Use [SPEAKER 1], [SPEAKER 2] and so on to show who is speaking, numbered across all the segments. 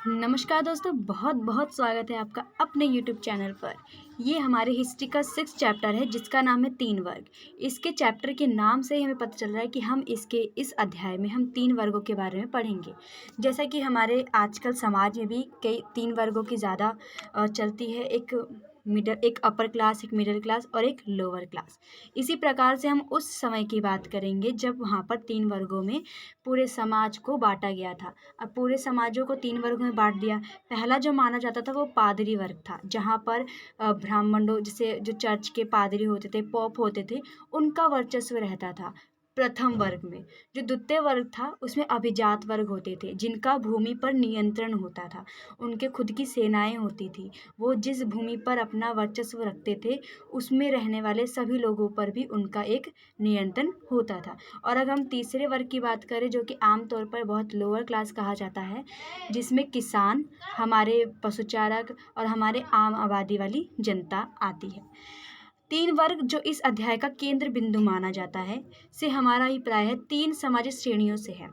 [SPEAKER 1] नमस्कार दोस्तों, बहुत बहुत स्वागत है आपका अपने यूट्यूब चैनल पर। ये हमारे हिस्ट्री का 6th चैप्टर है जिसका नाम है 3 वर्ग। इसके चैप्टर के नाम से ही हमें पता चल रहा है कि हम इस अध्याय में हम 3 वर्गों के बारे में पढ़ेंगे। जैसा कि हमारे आजकल समाज में भी कई 3 वर्गों की ज़्यादा चलती है, एक अपर क्लास, एक मिडिल क्लास और एक लोअर क्लास। इसी प्रकार से हम उस समय की बात करेंगे जब वहाँ पर 3 वर्गों में पूरे समाज को बाँटा गया था। अब पूरे समाजों को 3 वर्गों में बाँट दिया। पहला जो माना जाता था वो पादरी वर्ग था, जहाँ पर ब्राह्मणों जैसे जो चर्च के पादरी होते थे, पोप होते थे, उनका वर्चस्व रहता था प्रथम वर्ग में। जो द्वितीय वर्ग था उसमें अभिजात वर्ग होते थे, जिनका भूमि पर नियंत्रण होता था। उनके खुद की सेनाएँ होती थी। वो जिस भूमि पर अपना वर्चस्व रखते थे, उसमें रहने वाले सभी लोगों पर भी उनका एक नियंत्रण होता था। और अगर हम तीसरे वर्ग की बात करें, जो कि आम तौर पर बहुत लोअर क्लास कहा जाता है, जिसमें किसान, हमारे पशुचारक और हमारे आम आबादी वाली जनता आती है। 3 वर्ग जो इस अध्याय का केंद्र बिंदु माना जाता है, से हमारा अभिप्राय है 3 सामाजिक श्रेणियों से है।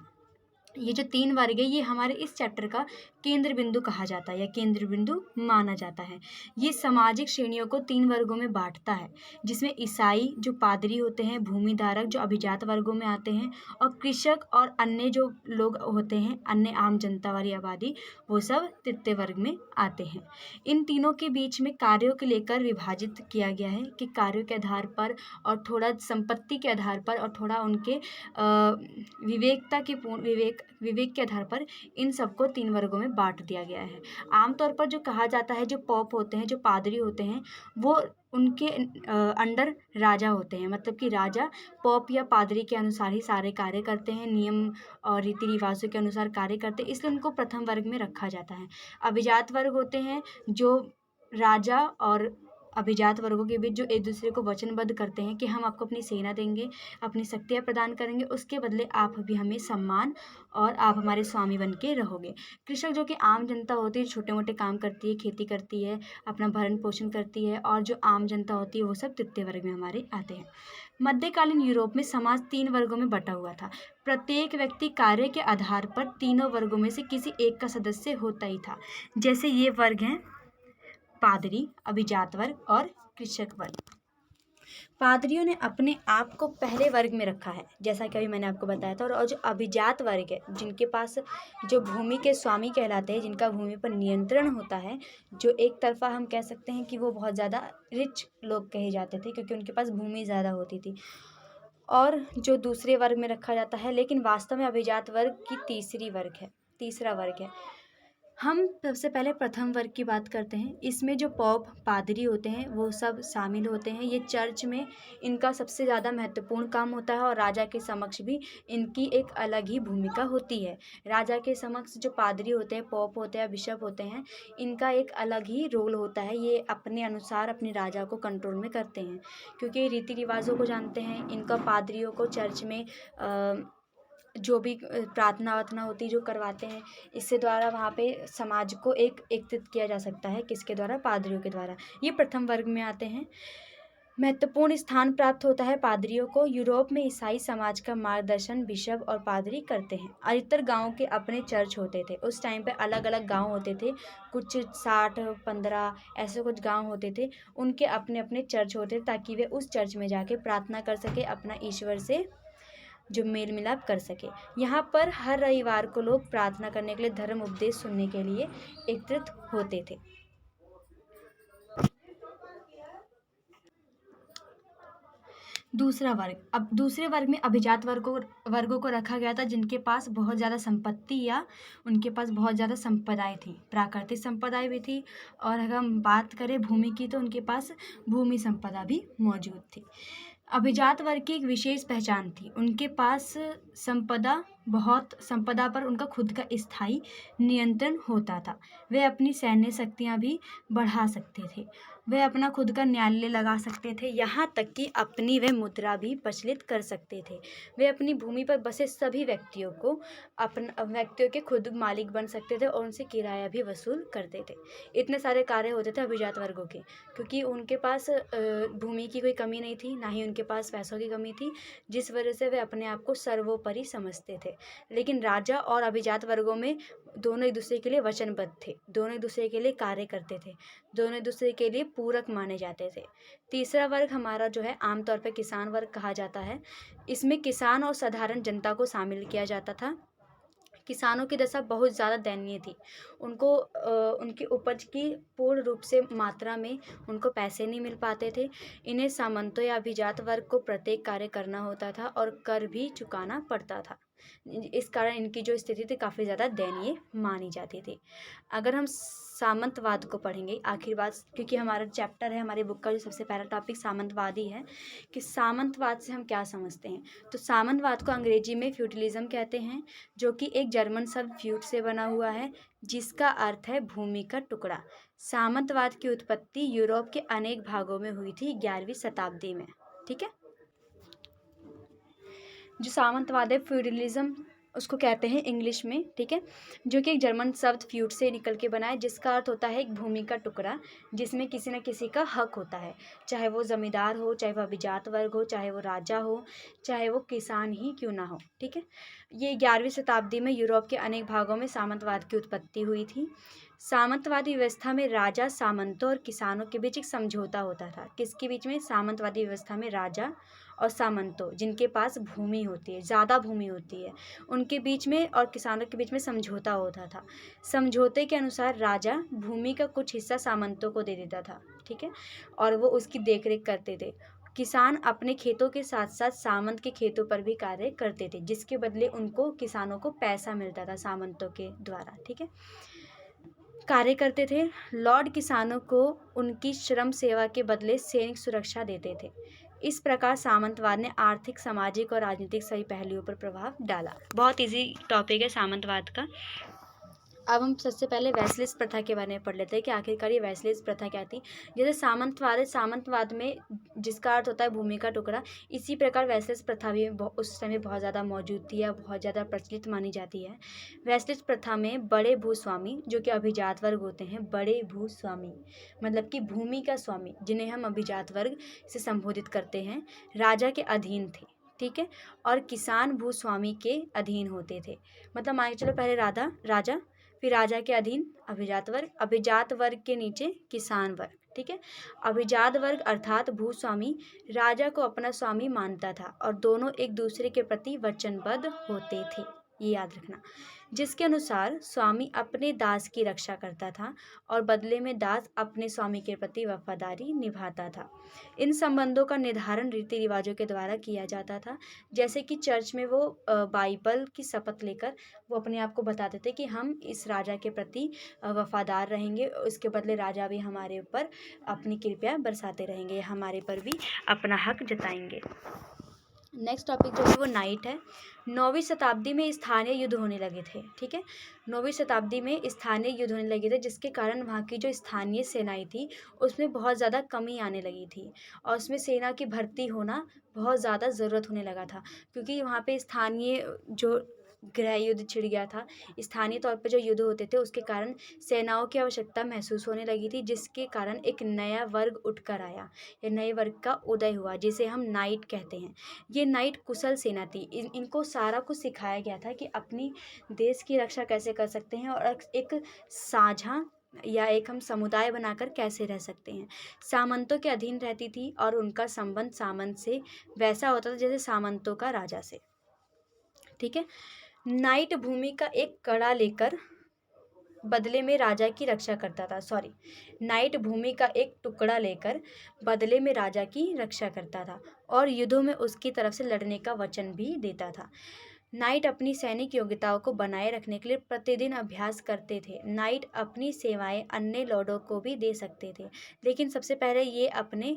[SPEAKER 1] ये जो 3 वर्ग है, ये हमारे इस चैप्टर का केंद्र बिंदु कहा जाता है या केंद्र बिंदु माना जाता है। ये सामाजिक श्रेणियों को 3 वर्गों में बाँटता है, जिसमें ईसाई जो पादरी होते हैं, भूमिधारक जो अभिजात वर्गों में आते हैं, और कृषक और अन्य जो लोग होते हैं, अन्य आम जनता वाली आबादी, वो सब तृतीय वर्ग में आते हैं। इन तीनों के बीच में कार्यों को लेकर विभाजित किया गया है कि कार्यों के आधार पर और थोड़ा संपत्ति के आधार पर और थोड़ा उनके विवेक के आधार पर इन सबको 3 वर्गों में बाँट दिया गया है। आमतौर पर जो कहा जाता है, जो पोप होते हैं, जो पादरी होते हैं, वो उनके अंडर राजा होते हैं। मतलब कि राजा पोप या पादरी के अनुसार ही सारे कार्य करते हैं, नियम और रीति रिवाज़ों के अनुसार कार्य करते हैं, इसलिए उनको प्रथम वर्ग में रखा जाता है। अभिजात वर्ग होते हैं जो राजा और अभिजात वर्गों के बीच जो एक दूसरे को वचनबद्ध करते हैं कि हम आपको अपनी सेना देंगे, अपनी शक्तियाँ प्रदान करेंगे, उसके बदले आप भी हमें सम्मान और आप हमारे स्वामी बन के रहोगे। कृषक जो कि आम जनता होती है, छोटे-मोटे काम करती है, खेती करती है, अपना भरण-पोषण करती है, और जो आम जनता होती है वो सब तृतीय वर्ग में हमारे आते हैं। मध्यकालीन यूरोप में समाज 3 वर्गों में बँटा हुआ था। प्रत्येक व्यक्ति कार्य के आधार पर तीनों वर्गों में से किसी एक का सदस्य होता ही था। जैसे ये वर्ग हैं पादरी, अभिजात वर्ग और कृषक वर्ग। पादरियों ने अपने आप को पहले वर्ग में रखा है, जैसा कि अभी मैंने आपको बताया था। और जो अभिजात वर्ग है, जिनके पास जो भूमि के स्वामी कहलाते हैं, जिनका भूमि पर नियंत्रण होता है, जो एक तरफ़ा हम कह सकते हैं कि वो बहुत ज़्यादा रिच लोग कहे जाते थे, क्योंकि उनके पास भूमि ज़्यादा होती थी। और जो दूसरे वर्ग में रखा जाता है, लेकिन वास्तव में अभिजात वर्ग की तीसरा वर्ग है। हम सबसे पहले प्रथम वर्ग की बात करते हैं। इसमें जो पोप, पादरी होते हैं, वो सब शामिल होते हैं। ये चर्च में इनका सबसे ज़्यादा महत्वपूर्ण काम होता है, और राजा के समक्ष भी इनकी एक अलग ही भूमिका होती है। राजा के समक्ष जो पादरी होते हैं, पोप होते हैं, बिशप होते हैं, इनका एक अलग ही रोल होता है। ये अपने अनुसार अपने राजा को कंट्रोल में करते हैं, क्योंकि रीति रिवाज़ों को जानते हैं। इनका पादरियों को चर्च में जो भी प्रार्थना वार्थना होती है जो करवाते हैं, इससे द्वारा वहाँ पे समाज को एकत्रित किया जा सकता है। किसके द्वारा? पादरियों के द्वारा। ये प्रथम वर्ग में आते हैं। महत्वपूर्ण स्थान प्राप्त होता है पादरियों को। यूरोप में ईसाई समाज का मार्गदर्शन बिशप और पादरी करते हैं। अधिकतर गाँव के अपने चर्च होते थे। उस टाइम पे अलग-अलग गाँव होते थे, कुछ 60-15 ऐसे कुछ गाँव होते थे। उनके अपने-अपने चर्च होते थे, ताकि वे उस चर्च में जाके प्रार्थना कर सकें, अपना ईश्वर से जो मेल मिलाप कर सके। यहाँ पर हर रविवार को लोग प्रार्थना करने के लिए, धर्म उपदेश सुनने के लिए एकत्रित होते थे। दूसरा वर्ग, अब दूसरे वर्ग में अभिजात वर्गों को रखा गया था, जिनके पास बहुत ज़्यादा संपत्ति या उनके पास बहुत ज़्यादा संपदाएँ थी, प्राकृतिक संपदाएँ भी थी, और अगर हम बात करें भूमि की, तो उनके पास भूमि संपदा भी मौजूद थी। अभिजात वर्ग की एक विशेष पहचान थी, उनके पास संपदा पर उनका खुद का स्थायी नियंत्रण होता था। वे अपनी सैन्य शक्तियाँ भी बढ़ा सकते थे। वह अपना खुद का न्यायालय लगा सकते थे, यहाँ तक कि अपनी वह मुद्रा भी प्रचलित कर सकते थे। वे अपनी भूमि पर बसे सभी व्यक्तियों के खुद मालिक बन सकते थे और उनसे किराया भी वसूल करते थे। इतने सारे कार्य होते थे अभिजात वर्गों के, क्योंकि उनके पास भूमि की कोई कमी नहीं थी, ना ही उनके पास पैसों की कमी थी, जिस वजह से वे अपने आप को सर्वोपरि समझते थे। लेकिन राजा और अभिजात वर्गों में दोनों एक दूसरे के लिए वचनबद्ध थे, दोनों एक दूसरे के लिए कार्य करते थे, दोनों एक दूसरे के लिए पूरक माने जाते थे। तीसरा वर्ग हमारा जो है आमतौर पर किसान वर्ग कहा जाता है। इसमें किसान और साधारण जनता को शामिल किया जाता था। किसानों की दशा बहुत ज़्यादा दयनीय थी। उनको उनकी उपज की पूर्ण रूप से मात्रा में उनको पैसे नहीं मिल पाते थे। इन्हें सामंतों या अभिजात वर्ग को प्रत्येक कार्य करना होता था और कर भी चुकाना पड़ता था। इस कारण इनकी जो स्थिति थी काफ़ी ज़्यादा दयनीय मानी जाती थी। अगर हम सामंतवाद को पढ़ेंगे आखिर बात, क्योंकि हमारा चैप्टर है, हमारी बुक का जो सबसे पहला टॉपिक सामंतवाद ही है, कि सामंतवाद से हम क्या समझते हैं। तो सामंतवाद को अंग्रेजी में फ्यूडलिज्म कहते हैं, जो कि एक जर्मन शब्द फ्यूड से बना हुआ है, जिसका अर्थ है भूमि का टुकड़ा। सामंतवाद की उत्पत्ति यूरोप के अनेक भागों में हुई थी 11वीं शताब्दी में। ठीक है, जो सामंतवाद है फ्यूडलिज्म उसको कहते हैं इंग्लिश में, ठीक है, जो कि एक जर्मन शब्द फ्यूड से निकल के बना है, जिसका अर्थ होता है एक भूमि का टुकड़ा जिसमें किसी न किसी का हक होता है, चाहे वो जमींदार हो, चाहे वो अभिजात वर्ग हो, चाहे वो राजा हो, चाहे वो किसान ही क्यों ना हो। ठीक है, ये 11वीं शताब्दी में यूरोप के अनेक भागों में सामंतवाद की उत्पत्ति हुई थी। सामंतवादी व्यवस्था में राजा, सामंतों और किसानों के बीच एक समझौता होता था। किसके बीच में? सामंतवादी व्यवस्था में राजा और सामंतों, जिनके पास भूमि होती है, ज़्यादा भूमि होती है, उनके बीच में और किसानों के बीच में समझौता होता था। समझौते के अनुसार राजा भूमि का कुछ हिस्सा सामंतों को दे देता था, ठीक है, और वो उसकी देखरेख करते थे। किसान अपने खेतों के साथ साथ सामंत के खेतों पर भी कार्य करते थे, जिसके बदले उनको, किसानों को पैसा मिलता था सामंतों के द्वारा। ठीक है, कार्य करते थे। लॉर्ड किसानों को उनकी श्रम सेवा के बदले सैनिक सुरक्षा देते थे। इस प्रकार सामंतवाद ने आर्थिक, सामाजिक और राजनीतिक सभी पहलुओं पर प्रभाव डाला। बहुत इजी टॉपिक है सामंतवाद का। अब हम सबसे पहले वैसलिस प्रथा के बारे में पढ़ लेते हैं कि आखिरकार ये वैसलिस प्रथा क्या थी। जैसे सामंतवाद है, सामंतवाद में जिसका अर्थ होता है भूमि का टुकड़ा, इसी प्रकार वैसलिस प्रथा भी उस समय बहुत ज़्यादा मौजूद थी या बहुत ज़्यादा प्रचलित मानी जाती है। वैसलिस प्रथा में बड़े भूस्वामी, जो कि अभिजात वर्ग होते हैं, बड़े भूस्वामी मतलब कि भूमि का स्वामी, जिन्हें हम अभिजात वर्ग से संबोधित करते हैं, राजा के अधीन थे। ठीक है, और किसान भूस्वामी के अधीन होते थे। मतलब मान के चलो पहले राजा, फिर राजा के अधीन अभिजात वर्ग के नीचे किसान वर्ग। ठीक है, अभिजात वर्ग अर्थात भूस्वामी राजा को अपना स्वामी मानता था और दोनों एक दूसरे के प्रति वचनबद्ध होते थे, ये याद रखना, जिसके अनुसार स्वामी अपने दास की रक्षा करता था और बदले में दास अपने स्वामी के प्रति वफादारी निभाता था। इन संबंधों का निर्धारण रीति रिवाजों के द्वारा किया जाता था। जैसे कि चर्च में वो बाइबल की शपथ लेकर वो अपने आप को बताते थे कि हम इस राजा के प्रति वफादार रहेंगे, इसके बदले राजा भी हमारे ऊपर अपनी कृपया बरसाते रहेंगे, हमारे पर भी अपना हक जताएंगे। नेक्स्ट टॉपिक जो है वो नाइट है। 9वीं शताब्दी में स्थानीय युद्ध होने लगे थे। ठीक है, 9वीं शताब्दी में स्थानीय युद्ध होने लगे थे, जिसके कारण वहाँ की जो स्थानीय सेनाएं थी उसमें बहुत ज़्यादा कमी आने लगी थी और उसमें सेना की भर्ती होना बहुत ज़्यादा ज़रूरत होने लगा था, क्योंकि वहाँ पे स्थानीय जो गृह युद्ध छिड़ गया था, स्थानीय तौर पे जो युद्ध होते थे उसके कारण सेनाओं की आवश्यकता महसूस होने लगी थी, जिसके कारण एक नया वर्ग उठकर आया, या नए वर्ग का उदय हुआ, जिसे हम नाइट कहते हैं। ये नाइट कुशल सेना थी। इनको सारा कुछ सिखाया गया था कि अपनी देश की रक्षा कैसे कर सकते हैं और एक साझा या एक हम समुदाय बनाकर कैसे रह सकते हैं। सामंतों के अधीन रहती थी और उनका संबंध सामंत से वैसा होता था जैसे सामंतों का राजा से। ठीक है, नाइट भूमि का एक कड़ा लेकर बदले में राजा की रक्षा करता था। नाइट भूमि का एक टुकड़ा लेकर बदले में राजा की रक्षा करता था और युद्धों में उसकी तरफ से लड़ने का वचन भी देता था। नाइट अपनी सैनिक योग्यताओं को बनाए रखने के लिए प्रतिदिन अभ्यास करते थे। नाइट अपनी सेवाएं अन्य लॉर्डों को भी दे सकते थे, लेकिन सबसे पहले ये अपने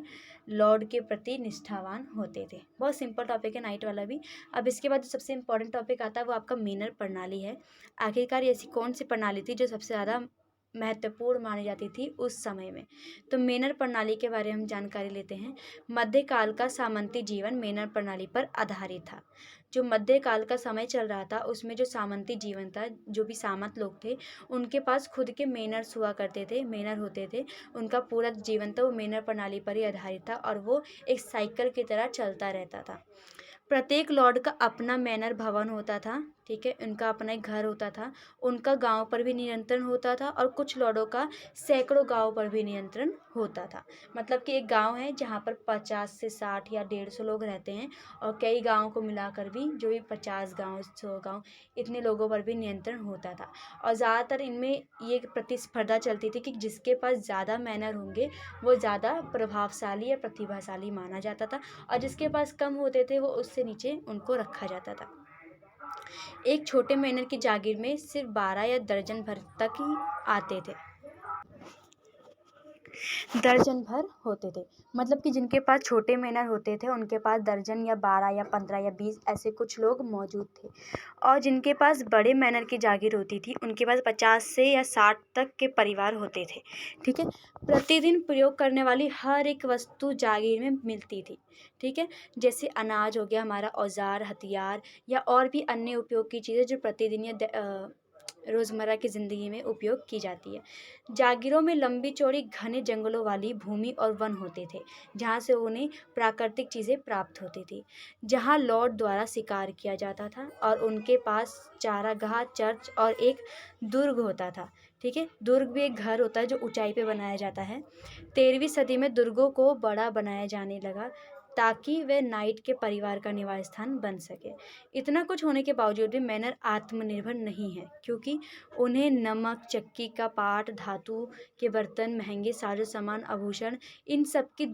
[SPEAKER 1] लॉर्ड के प्रति निष्ठावान होते थे। बहुत सिंपल टॉपिक है नाइट वाला भी। अब इसके बाद जो सबसे इम्पोर्टेंट टॉपिक आता है वो आपका मीनर प्रणाली है। आखिरकार ऐसी कौन सी प्रणाली थी जो सबसे ज़्यादा महत्वपूर्ण मानी जाती थी उस समय में। तो मेनर प्रणाली के बारे में हम जानकारी लेते हैं। मध्यकाल का सामंती जीवन मेनर प्रणाली पर आधारित था। जो मध्यकाल का समय चल रहा था उसमें जो सामंती जीवन था, जो भी सामंत लोग थे उनके पास खुद के मेनर्स हुआ करते थे, मेनर होते थे। उनका पूरा जीवन था वो मेनर प्रणाली पर ही आधारित था और वो एक साइकिल की तरह चलता रहता था। प्रत्येक लॉर्ड का अपना मैनर भवन होता था, ठीक है, उनका अपना एक घर होता था। उनका गांव पर भी नियंत्रण होता था और कुछ लॉर्डों का सैकड़ों गांव पर भी नियंत्रण होता था। मतलब कि एक गांव है जहां पर 50 से 60 या 150 लोग रहते हैं और कई गांवों को मिलाकर भी जो भी 50 गांव 100 गांव इतने लोगों पर भी नियंत्रण होता था। और ज़्यादातर इनमें ये प्रतिस्पर्धा चलती थी कि जिसके पास ज़्यादा मैनर होंगे वो ज़्यादा प्रभावशाली या प्रतिभाशाली माना जाता था और जिसके पास कम होते थे वो उससे नीचे उनको रखा जाता था। एक छोटे मैनर की जागीर में सिर्फ 12 या दर्जन भर तक ही आते थे, दर्जन भर होते थे। मतलब कि जिनके पास छोटे मैनर होते थे उनके पास दर्जन या 12 या 15 या 20 ऐसे कुछ लोग मौजूद थे और जिनके पास बड़े मैनर की जागीर होती थी उनके पास 50 से या 60 तक के परिवार होते थे, ठीक है। प्रतिदिन प्रयोग करने वाली हर एक वस्तु जागीर में मिलती थी, ठीक है। जैसे अनाज हो गया, हमारा औजार, हथियार या और भी अन्य उपयोग की चीज़ें जो प्रतिदिन या रोज़मर्रा की ज़िंदगी में उपयोग की जाती है। जागीरों में लंबी चौड़ी घने जंगलों वाली भूमि और वन होते थे जहाँ से उन्हें प्राकृतिक चीज़ें प्राप्त होती थी, जहाँ लॉर्ड द्वारा शिकार किया जाता था और उनके पास चारागाह, चर्च और एक दुर्ग होता था, ठीक है। दुर्ग भी एक घर होता है जो ऊंचाई पे बनाया जाता है। 13वीं सदी में दुर्गों को बड़ा बनाया जाने लगा ताकि वे नाइट के परिवार का निवास स्थान बन सके। इतना कुछ होने के बावजूद भी मैनर आत्मनिर्भर नहीं है क्योंकि उन्हें नमक, चक्की का पाट, धातु के बर्तन, महंगे साजो सामान, आभूषण इन सब की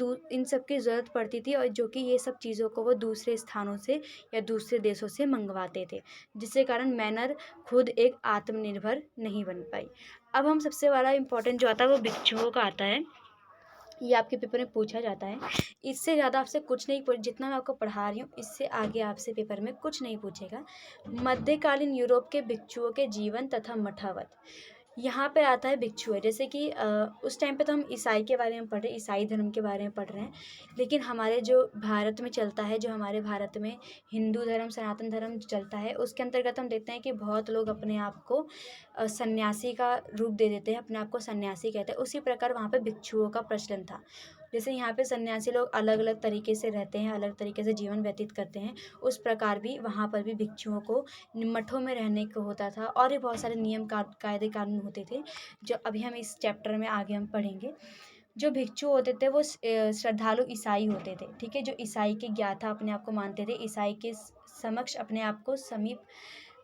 [SPEAKER 1] ज़रूरत पड़ती थी और जो कि ये सब चीज़ों को वो दूसरे स्थानों से या दूसरे देशों से मंगवाते थे, जिसके कारण मैनर खुद एक आत्मनिर्भर नहीं बन पाई। अब हम सबसे बड़ा इम्पोर्टेंट जो आता है वो भिक्षुओं का आता है। ये आपके पेपर में पूछा जाता है। इससे ज़्यादा आपसे कुछ नहीं जितना मैं आपको पढ़ा रही हूँ इससे आगे आपसे पेपर में कुछ नहीं पूछेगा। मध्यकालीन यूरोप के भिक्षुओं के जीवन तथा मठावत। यहाँ पे आता है भिक्षु है, जैसे कि उस टाइम पे तो हम ईसाई के बारे में पढ़ रहे हैं, ईसाई धर्म के बारे में पढ़ रहे हैं, लेकिन हमारे जो भारत में चलता है, जो हमारे भारत में हिंदू धर्म, सनातन धर्म चलता है, उसके अंतर्गत हम देखते हैं कि बहुत लोग अपने आप को सन्यासी का रूप दे देते हैं, अपने आप को सन्यासी कहते हैं। उसी प्रकार वहाँ पे भिक्षुओं का प्रचलन था। जैसे यहाँ पे सन्यासी लोग अलग अलग तरीके से रहते हैं, अलग तरीके से जीवन व्यतीत करते हैं, उस प्रकार भी वहाँ पर भी भिक्षुओं को मठों में रहने को होता था और भी बहुत सारे नियम कायदे कानून होते थे जो अभी हम इस चैप्टर में आगे हम पढ़ेंगे। जो भिक्षु होते थे वो श्रद्धालु ईसाई होते थे, ठीक है, जो ईसाई के ज्ञाता अपने आप को मानते थे, ईसाई के समक्ष अपने आप को समीप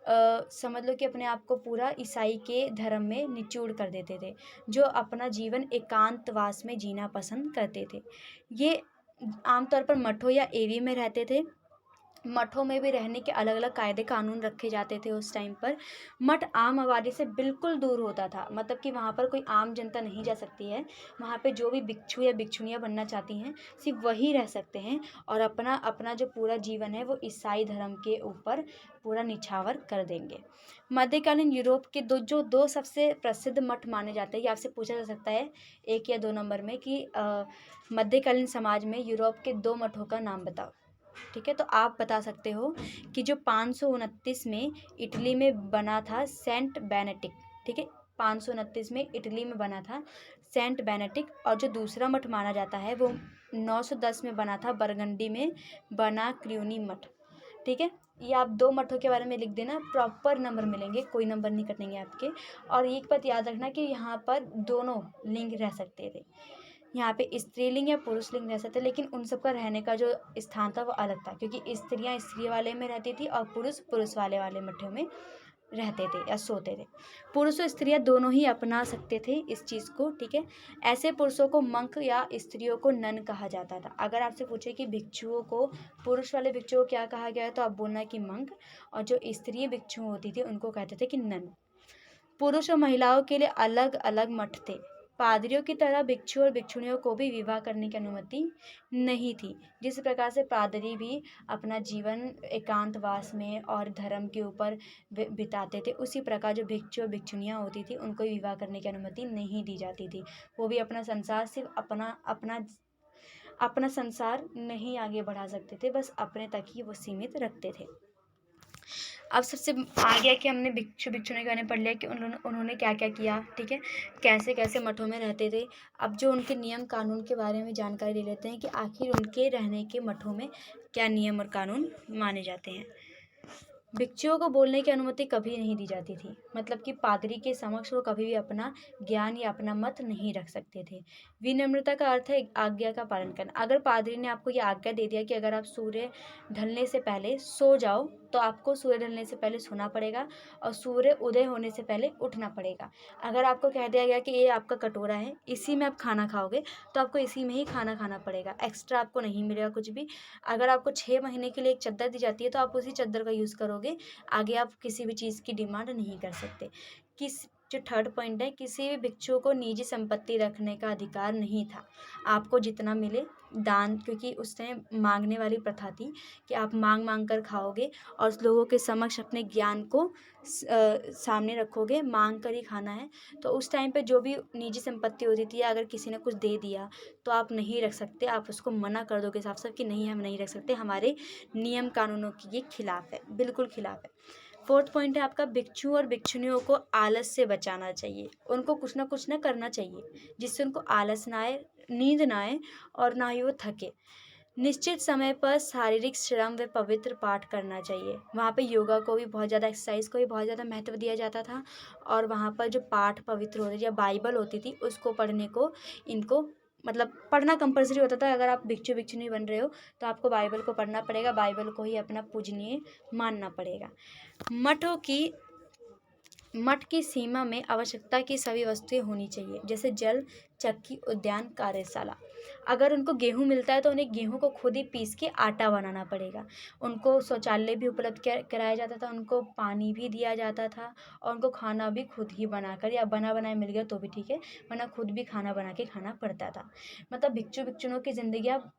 [SPEAKER 1] समझ लो कि अपने आप को पूरा ईसाई के धर्म में निचोड़ कर देते थे, जो अपना जीवन एकांतवास में जीना पसंद करते थे। ये आमतौर पर मठों या एवी में रहते थे। मठों में भी रहने के अलग अलग कायदे कानून रखे जाते थे उस टाइम पर। मठ आम आबादी से बिल्कुल दूर होता था, मतलब कि वहाँ पर कोई आम जनता नहीं जा सकती है। वहाँ पे जो भी भिक्षु या भिक्षुनियाँ बनना चाहती हैं सिर्फ वही रह सकते हैं और अपना अपना जो पूरा जीवन है वो ईसाई धर्म के ऊपर पूरा निछावर कर देंगे। मध्यकालीन यूरोप के दो सबसे प्रसिद्ध मठ माने जाते हैं, ये आपसे पूछा जा सकता है 1 या 2 नंबर में कि मध्यकालीन समाज में यूरोप के 2 मठों का नाम बताओ, ठीक है। तो आप बता सकते हो कि जो 529 में इटली में बना था सेंट बेनेडिक्ट, ठीक है, 529 में इटली में बना था सेंट बेनेडिक्ट। और जो दूसरा मठ माना जाता है वो 910 में बना था बरगंडी में बना क्रियूनी मठ, ठीक है। ये आप 2 मठों के बारे में लिख देना, प्रॉपर नंबर मिलेंगे, कोई नंबर नहीं कटेंगे आपके। और एक बात याद रखना कि यहाँ पर दोनों लिंग रह सकते थे, यहाँ पे स्त्रीलिंग या पुरुष लिंग रह सकते, लेकिन उन सबका रहने का जो स्थान था वो अलग था, क्योंकि स्त्रियाँ स्त्री वाले में रहती थी और पुरुष पुरुष वाले मठों में रहते थे या सोते थे। पुरुष और स्त्रियाँ दोनों ही अपना सकते थे इस चीज़ को, ठीक है। ऐसे पुरुषों को मंक या स्त्रियों को नन कहा जाता था। अगर आपसे पूछे कि भिक्षुओं को, पुरुष वाले भिक्षुओं को क्या कहा गया है, तो आप बोलना कि मंक, और जो स्त्री भिक्षु होती थी उनको कहते थे कि नन। पुरुष और महिलाओं के लिए अलग अलग मठ थे, पादरियों की तरह भिक्षु और भिक्षुणियों को भी विवाह करने की अनुमति नहीं थी। जिस प्रकार से पादरी भी अपना जीवन एकांतवास में और धर्म के ऊपर बिताते थे, उसी प्रकार जो भिक्षु और भिक्षुणियाँ होती थी उनको विवाह करने की अनुमति नहीं दी जाती थी। वो भी अपना संसार सिर्फ अपना संसार नहीं आगे बढ़ा सकते थे, बस अपने तक ही वो सीमित रखते थे। अब सबसे आगे है कि हमने भिक्षु भिक्षुणी गाने पढ़ लिया कि उन्होंने क्या क्या किया, ठीक है, कैसे कैसे मठों में रहते थे। अब जो उनके नियम कानून के बारे में जानकारी ले लेते हैं कि आखिर उनके रहने के मठों में क्या नियम और कानून माने जाते हैं। भिक्षुओं को बोलने की अनुमति कभी नहीं दी जाती थी, मतलब कि पादरी के समक्ष वो कभी भी अपना ज्ञान या अपना मत नहीं रख सकते थे। विनम्रता का अर्थ है आज्ञा का पालन करना। अगर पादरी ने आपको ये आज्ञा दे दिया कि अगर आप सूर्य ढलने से पहले सो जाओ, तो आपको सूर्य ढलने से पहले सोना पड़ेगा और सूर्य उदय होने से पहले उठना पड़ेगा। अगर आपको कह दिया गया कि ये आपका कटोरा है, इसी में आप खाना खाओगे, तो आपको इसी में ही खाना खाना पड़ेगा, एक्स्ट्रा आपको नहीं मिलेगा कुछ भी। अगर आपको 6 महीने के लिए एक चद्दर दी जाती है, तो आप उसी चद्दर का यूज़ करोगे, आगे आप किसी भी चीज़ की डिमांड नहीं कर सकते। जो थर्ड पॉइंट है, किसी भी भिक्षु को निजी संपत्ति रखने का अधिकार नहीं था। आपको जितना मिले दान, क्योंकि उस टाइम मांगने वाली प्रथा थी कि आप मांग मांग कर खाओगे और उस लोगों के समक्ष अपने ज्ञान को सामने रखोगे, मांग कर ही खाना है। तो उस टाइम पे जो भी निजी संपत्ति होती थी, अगर किसी ने कुछ दे दिया तो आप नहीं रख सकते, आप उसको मना कर दोगे साफ साफ कि नहीं, हम नहीं रख सकते, हमारे नियम कानूनों की ये खिलाफ है, बिल्कुल खिलाफ है। फोर्थ पॉइंट है आपका, भिक्षु और भिक्षुणियों को आलस से बचाना चाहिए। उनको कुछ ना करना चाहिए जिससे उनको आलस ना आए, नींद ना आए और ना ही वो थके। निश्चित समय पर शारीरिक श्रम व पवित्र पाठ करना चाहिए। वहाँ पे योगा को भी बहुत ज़्यादा, एक्सरसाइज को भी बहुत ज़्यादा महत्व दिया जाता था और वहाँ पर जो पाठ पवित्र होते थे या बाइबल होती थी, उसको पढ़ने को इनको मतलब पढ़ना कंपलसरी होता था। अगर आप भिक्षु भिक्षुणी बन रहे हो तो आपको बाइबल को पढ़ना पड़ेगा, बाइबल को ही अपना पूजनीय मानना पड़ेगा। मठ की सीमा में आवश्यकता की सभी वस्तुएं होनी चाहिए, जैसे जल, चक्की, उद्यान, कार्यशाला। अगर उनको गेहूँ मिलता है तो उन्हें गेहूँ को खुद ही पीस के आटा बनाना पड़ेगा। उनको शौचालय भी उपलब्ध कराया जाता था, उनको पानी भी दिया जाता था और उनको खाना भी खुद ही बनाकर, या बना बनाया मिल गया तो भी ठीक है, वरना खुद भी खाना बना के खाना पड़ता था। मतलब भिक्षु भिक्षुणों की ज़िंदगी आप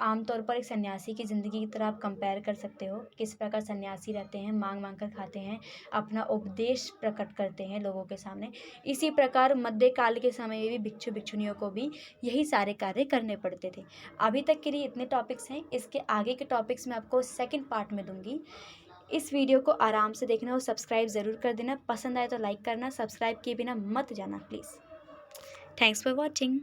[SPEAKER 1] आमतौर पर एक सन्यासी की ज़िंदगी की तरह आप कंपेयर कर सकते हो। किस प्रकार सन्यासी रहते हैं, मांग मांग कर खाते हैं, अपना उपदेश प्रकट करते हैं लोगों के सामने। इसी प्रकार मध्यकाल के समय में भी भिक्षु भिक्षुणियों को भी यही सारे कार्य करने पड़ते थे। अभी तक के लिए इतने टॉपिक्स हैं, इसके आगे के टॉपिक्स मैं आपको सेकंड पार्ट में दूंगी। इस वीडियो को आराम से देखना और सब्सक्राइब ज़रूर कर देना। पसंद आए तो लाइक करना, सब्सक्राइब किए बिना मत जाना प्लीज़। Thanks for watching.